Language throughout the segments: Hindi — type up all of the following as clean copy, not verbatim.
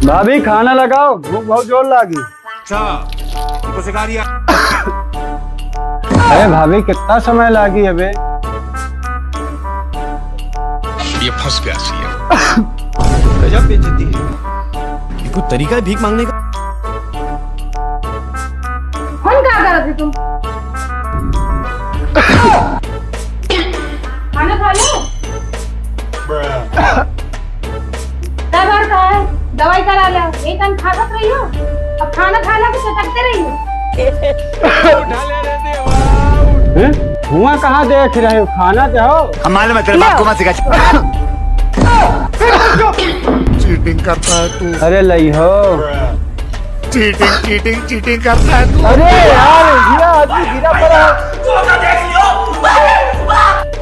भाभी खाना लगाओ, भूख बहुत जोर लगी। अच्छा सिखा दिया। अरे भाभी कितना समय लगी अबे? ये फंस गया सी है। गजब बेइज्जती है। ये कोई तरीका है भीख मांगने का? फोन कहाँ कर रहे थे तुम? खाना खा लो। दर्द और कहाँ है? दवाई करा लो। एक टाइम खाते रही हो, अब खाना खा लो तो चटकते रही हो। धुआं कहाँ देख रहे हो? खाना चाहो? हम मालूम है तेरे बाप को मत सिखा। चीटिंग करता है तू। अरे लई हो। चीटिंग करता है तू। अरे यार गिरा आदमी गिरा पड़ा।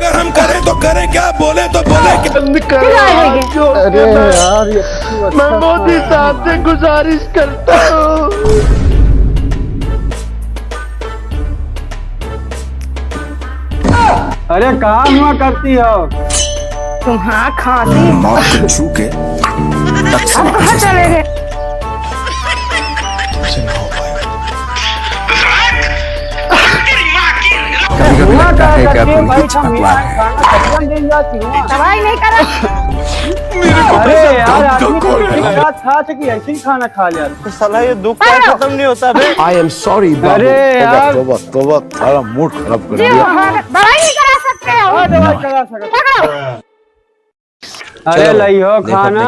अगर हम करें तो करें क्या, बोले तो बोले क्या। अरे यार ये मैं मोदी साहब से गुजारिश करता हूँ। अरे कहाँ हुआ करती हो? तुम्हारा खांसी मौत को छू के अब कहाँ चले गए? धुआं करके भाई खाना खत्म दे जाती हूँ। दवाई नहीं करा। अरे यार आदमी को था कि ऐसे ही खाना खा लिया। तो साला ये दुख क्या खत्म नहीं होता बे? I am sorry. अरे यार तोबा सारा मूड खराब कर जी, दवाई नहीं करा सकते हो। दवाई करा सकते। अरे लई हो खाना।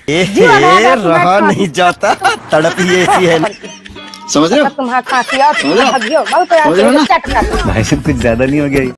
रहा नहीं जाता, तड़प ही ऐसी है। समझ रहे हो? तुम्हारा खांसी और बहुत भाई साहब कुछ ज्यादा नहीं हो गया?